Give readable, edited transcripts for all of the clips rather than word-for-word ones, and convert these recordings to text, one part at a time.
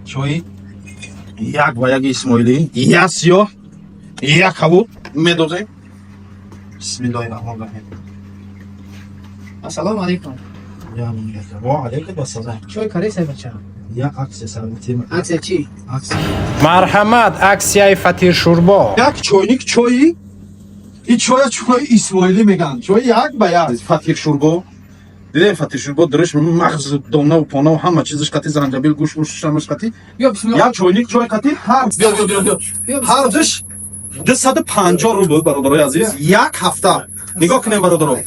чой як ва як исмоилӣ, як сиёҳ, як кабуд медозем. Бисмиллоҳи раҳмони раҳим. Ассалому алейкум. Ва алейкум ассалом. Чой карисе бача? Я аксия сарвитима. Аксия чи? Аксия. Марҳамат, аксияи Фатир Шурбо. Як чойник чои и чоя чои исмоилӣ меган. Чои як ба як. Фатир Шурбо. Дидем Фатир Шурбо дуриш мағз дона ва пона ва ҳама чизаш қати занҷабил гӯш мушамаш қати. Биё бисмилла. Як чойник чой қати ҳар биё. Ҳар диш 250 рубл бародарои азиз. Як ҳафта. Нигоҳ кунем бародаро.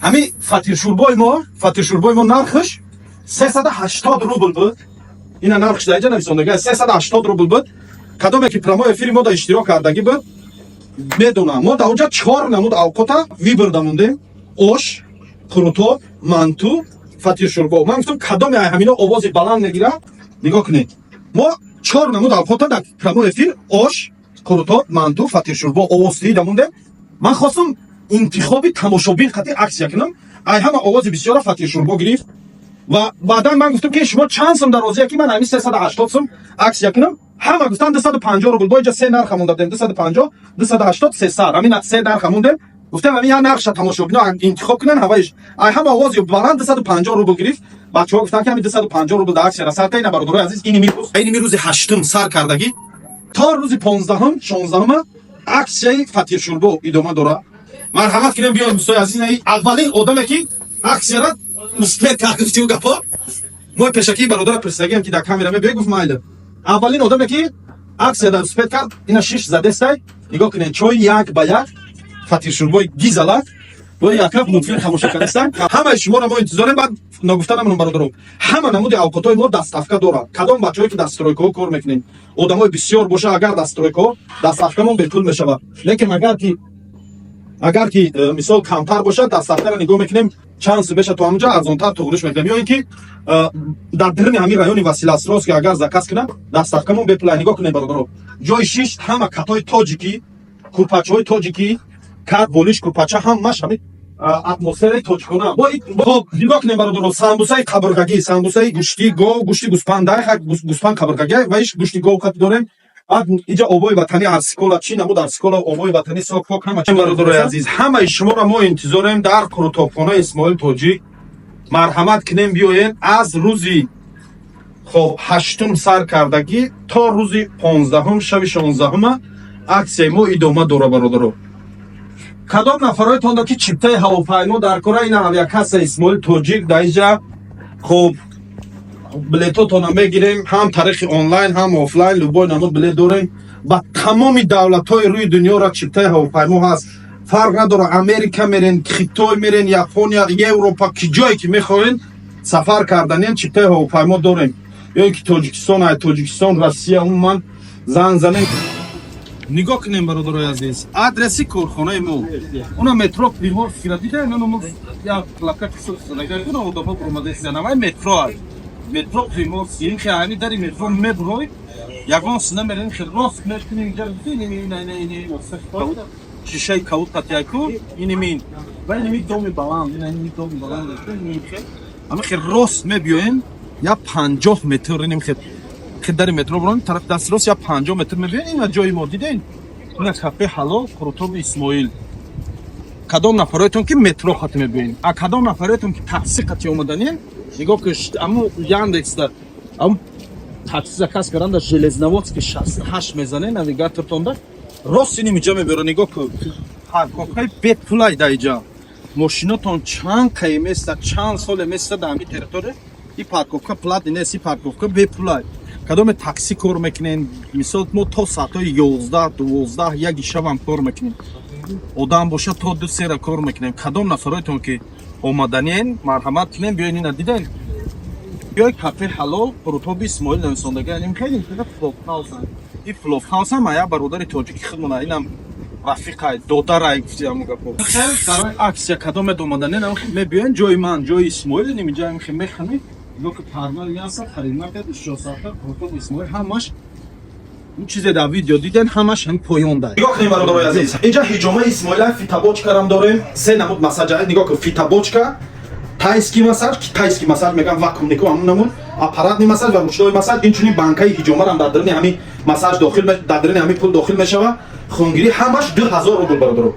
Ҳами Фатир Шурбои мо нархш 380 рубл буд. Ина нархш дар инҷа нависондагӣ 380 рубл буд. Кадоме ки промои эфири мо да иштирок кардагӣ буд. Медонам мо дар онҷа 4 намуд авқота вибарда мондем. Ош, хурутоб, манту, Фатир Шурбо. Ман гуфтам кадоме ҳамино овози баланд мегирад. Нигоҳ кунед. Мо 4 намуд авқота дар промои эфир ош, хурутоб, манту, Фатир Шурбо овоз дида мондем. Ман хостам интихоби тамошобин қати аксия кунам. Ай ҳама овози бисёра Фатир Шурбо гирифт. Ва баъдан ман гуфтам ки шумо чанд сум дар розия ки ман ҳамин 380 сум аксия кунам. Ҳама гуфтан 250 рубл. Бо инҷа се нарха монда будем 250, 280, 300. Ҳамин се нарха мондем. Гуфтам ҳамин як нархша тамошобино интихоб кунан ҳаваиш. Ай ҳама овози баланд 250 рубл гирифт. Бачаҳо гуфтан ки ҳамин 250 рубл дар аксия расад кайна бародарои азиз. Ини рӯзи 8 сар кардагӣ то рӯзи 15 16 аксияи Фатир Шурбо идома дорад. Марҳамат кунем биём дӯстои азиз. Аввалин одаме ки аксияра успет кардифтиу гапо мо пешакӣ бародара пирсидагиам ки дар камера мебе гуфт майли. Аввалин одаме ки аксия дар успет кард ина шиш задестай. Нигоҳ кунед чой як ба як Фатир Шурбои гизалат бо якаб мутфил тамошо кардастан. Ҳамаи шуморо мо интизорем. Баъд нагуфта намонам бародаро. Ҳама намуди авқотҳои мо дастафка дорад. Кадом бачаҳое ки дар стройкаҳо кор мекунем одамои бисёр боша агар дар стройкаҳо дастафкамон бепул мешавад. Лекин агар ки мисол камтар бошад дастафкаро нигоҳ мекунем чанд сум беша то ҳамонҷа арзонтар туғриш мекунем. Ё ин ки дар дирни ҳамин райони Василасрост ки агар заказ кунам дастафкамон бепулай. нигоҳ кунем бародаро. ҷои шиш ҳама катҳои тоҷикӣ, курпачаҳои тоҷикӣ, кат болиш курпача ҳамаш ҳамин атмосфераи тоҷикона. Хоб нигоҳ кунем бародаро. самбусаи қабргагӣ, самбусаи гӯшти гов, гӯшти гӯспан дайха, гӯспан қабргагӣ ва иш гӯшти гов қати дорем. Баъд инҷа обои ватанӣ арсикола чӣ намуд арсикола обои ватанӣ сок пок ҳама чӣ бародарои азиз. Ҳамаи шуморо мо интизорем дар курутобхонаи Исмоил Тоҷик. Марҳамат кунем биёен аз рӯзи хоб 8 сар кардагӣ то рӯзи 15 шави 16 аксияи мо идома дора бародаро. Кадом нафароятондо ки чиптаи ҳавопаймо дар кора ин авиакасса Исмоил Тоҷик дар инҷа хоб билетотона мегирем ҳам тариқи онлайн ҳам офлайн любой намуд билет дорем. Ба тамоми давлатҳои рӯи дунёро чиптаи ҳавопаймо ҳаст. Фарқ надора Америка мерен, Хитой мерен, Япония, Европа ки ҷое ки мехоҳен сафар карданен чиптаи ҳавопаймо дорем. ё ин ки Тоҷикистон, Россия умуман занг занем. Нигоҳ кунем бародарои азиз. Адреси корхонаи мо. Уна метро Примор фикрадида мо як плакат создагаи уна одамҳо промадеси навай метро аст. Метро Примор син ки ҳамин дари метро мебурой. Ягон сина мерен ки рост мекунем инҷа шишаи кавуд қатияку инемин. Ва инемин доми баланд, инемин доми баланд. Ами ки рост мебиёем я 50 метр инем ки дари метро бурон тараф дастрост я 50 метр мебиёем. Ина ҷои мо диден. Ина кафе ҳалол Курутоби Исмоил. Кадом нафароятон ки метро хати мебиёем. А кадом нафароятон ки такси хати омаданем. Нигоҳ куш аму Яндекста ам такси заказ кардан дар Железноводский 68 мезанем навигатортонда рост инем инҷа мебиёра. нигоҳ ку парковкаи бепулай дар инҷа. Мошинотон чанд каи места чанд соле места дар ҳамин территория. И парковка платни нест, и парковка бепулай. Кадоме такси кор мекунем. Мисол мо то соатҳои 11 12 яки шабам кор мекунем. Одам боша то 2-3 кор мекунем. Кадом нафароятон ки омаданен марҳамат кунем биёен ина диден. биёед кафе ҳалол Курутоби Исмоил нависондагӣ анем хеле флопҳаус. И флопҳаус ам ая бародари тоҷики худмона инам рафиқай додарай гуфти аму гапо. Барои аксия кадоме омаданен мебиёен ҷои ман ҷои Исмоил инем инҷа ки мехами лок парвар яса харидмаркет 6 саата Курутоби Исмоил ҳамаш ин чизе дар видео диден ҳамаш ҳам поён дар. Нигоҳ кунем бародарои азиз. Инҷа ҳиҷомаи Исмоилай фитабочкарам дорем. Се намуд масаҷа. Нигоҳ кун фитабочка, тайский масаҷ, ки тайский масаҷ меган вакуумнику ҳамун намуд. аппаратни массаж ва муштои массаж инчунин банкаи ҳиҷомарам дар даруни ҳамин массаж дохил дар даруни ҳамин пул дохил мешава. Хунгирӣ ҳамаш 2000 рубл бародаро.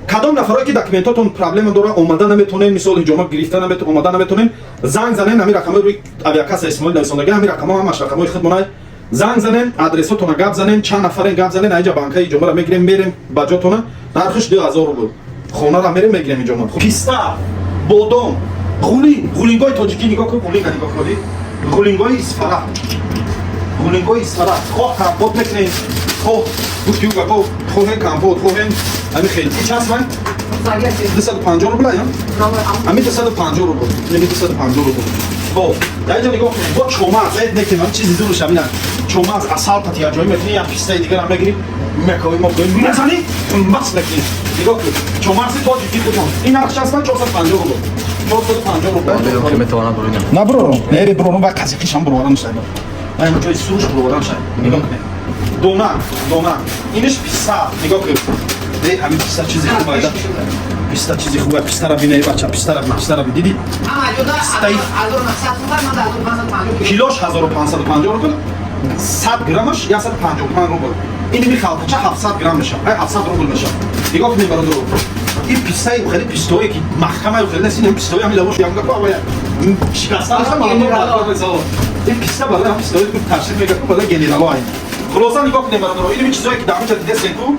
Кадом нафароне ки документотон проблема дора, омада наметонен, мисол ҳиҷома гирифта наметонен, омада наметонен, занг занен, ҳамин рақамҳои рӯи авиакасса Исмоил нависондагӣ, ҳамин рақамҳо ҳамаш рақамҳои худмонай. Занг занен, адресотона гап занен, чанд нафарен гап занен, айҷа банкаи ҳиҷомара мегирем, мерем ба ҷотона, нархиш 2000 рубл. Хонара мерем мегирем ҳиҷома. Писта, бодом, ғулин, ғулингои тоҷикӣ нигоҳ кун, ғулинга нигоҳ кунӣ. Ғулингои Исфара. Ғулингои Исфара. Хоҳ компот мекунем, хоҳ гӯшти угагоҳ, хоҳем компот, хоҳем ҳамин хелти. Чӣ ҳаст ман? 250 рубл ая? Ҳамин 250 рубл. Ҳамин 250 рубл. Хоб, даҷа нигоҳ кунем. Бо чомағз, некунем, ҳамин чизи зурш ҳамин аст. Чомағз, асал қатия ҷой мекунем, як пистаи дигар ҳам мегирем, мекавем, мекавем, мезанем, мас мекунем. Нигоҳ кун. Чомағзи тоҷикӣ кутон. Ин нархш аст ман 450 рубл. 450 рубл. На бро, нери бро, ва қазиқишам броварам шайда. Ай мо ҷои суруш броварам шайда. Нигоҳ кунем. Дона, дона. Иниш писта, нигоҳ кун. Де ҳамин писта чизи хуб айда. Писта чизи хуб, пистара бинай бача, пистара би, диди? Пистай. Килош 1550 рубл. 100 граммаш 155 рубл. Ин михалқача 700 грамм мешав. Ай 700 рубл мешав. Нигоҳ кунем бародаро. Ин пистаи хеле пистое ки маҳкамаи хеле нест, ин пистое ҳамин лавош як гафа авая. Шикаста аста маълум бардар. Ин писта бала ҳам пистое ки таршиф мега ку бала генерало ай. Хулоса нигоҳ кунем бародаро. Ин чизое ки дар ҳамин ҷа дидестен ку.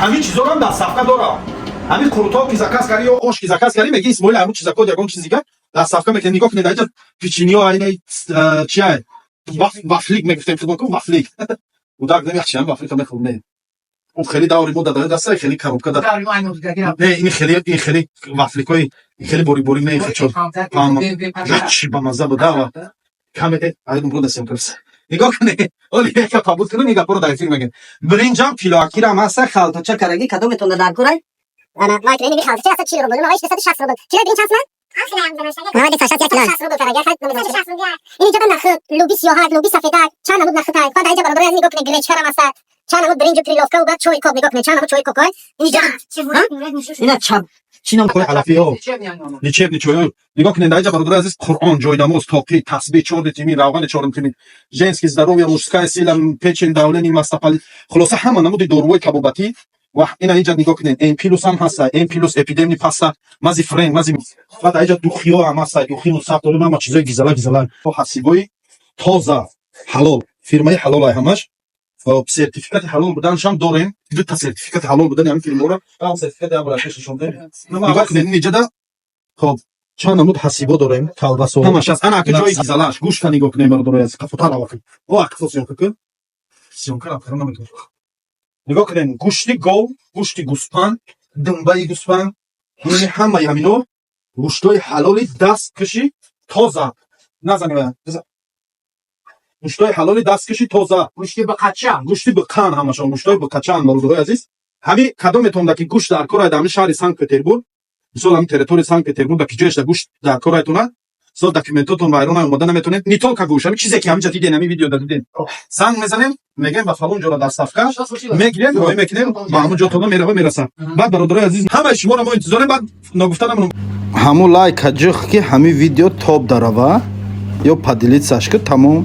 Ҳамин чизоро ҳам дар сафка дора. Ҳамин қурутҳо ки заказ карӣ ё ош ки заказ карӣ меги Исмоил ҳамин чизакот ягон чизига дар сафка мекунем. Нигоҳ кунед аҷа печеньё айнаи чи ай? Вафлик мегуфтем худмон ку вафлик. Будак дем яхши ҳам вафлика мехӯрдем. Он хеле даври мо дадаи дастаи хеле коробка да. Не, ин хеле вафликои хеле бори не хачо. Чи ба маза буда. Камете айдун буда сем кас. Нигоҳ куне. Оли яка қабул кунӣ нига пуро дар эфир мегӯем. Бринҷам килоакирам аста, халтача караги кадометон дар курай? Ана майкрени ми халтача аста 40 рубл, ноиш 260 рубл. Чилай бринҷ ҳаст ман? Ана 260 рубл караги хайт намезанад. Ин ҷоба нахи луби сиёҳак, луби сафедак, чанд намуд нахи тай. Фақат аҷа бародари нигоҳ кунед гречкарам аста. Чанд намуд бринҷу криловка ва чой коб нигоҳ кунед. Чанд намуд чой кокой. Ина чаб. Чином кой алафиҳо. Личебни чойҳо. Нигоҳ кунед аҷа бародари азиз Қуръон, ҷойнамоз, тоқӣ, тасбеҳ, 4 витамин, равғани 4 витамин, женский здоровье, мужская сила, печень, давление, мастопали. Хулоса ҳама намуди доруҳои табобатӣ ва ина инҷа нигоҳ кунед. М+ ҳам ҳаста, М+ эпидемни паста, мази френ, мази фақат аҷа духиҳо ҳам ҳаста, духи мусаф дорем, ҳама чизои гизала. Ҳасибои тоза, ҳалол, фирмаи ҳалолай ҳамаш. Сертификати ҳалол буданашам дорем. Дута сертификати ҳалол будани ҳамин фирмаро, ҳам сертификати абрашеш нишондем. Нигоҳ кунед ин инҷада. Хоб, чанд намуд ҳасибо дорем, колбасо. Ҳамаш аст. Ана аки ҷои гизалаш, гӯшта нигоҳ кунем бародари аз қафотар авакӣ. О акфо сёнка кун. Сёнка рафтара наметавонам. Нигоҳ кунем, гӯшти гов, гӯшти гӯспан, думбаи гӯспан, ини ҳамаи ҳамино гӯштои ҳалоли дасткаши тоза. Назанем. Гӯштои ҳалоли дасткаши тоза. Гӯшти биқан ҳамашон, гӯштои биқачан бародарои азиз. Ҳамин кадометон даки гӯшт дар кор айда ҳамин шаҳри Санкт-Петербург. Мисол ҳамин территорияи Санкт-Петербург даки ҷояшда гӯшт дар кор айтонад. Мисол документотон вайрон омада наметонед. Нитолка гӯшт, ҳамин чизе ки ҳаминҷа диден, ҳамин видеода диден. Санг мезанем, мегем ба фалон ҷора дар сафка, мегирем, роҳӣ мекунем, ба ҳамон ҷо тона мерава мерасад. Баъд бародарои азиз, ҳамаи шуморо мо интизорем, баъд нагуфтанам. Ҳамун лайк ҳаҷиқ ки ҳамин видео тоб дарава ё падилитсаш ки тамом.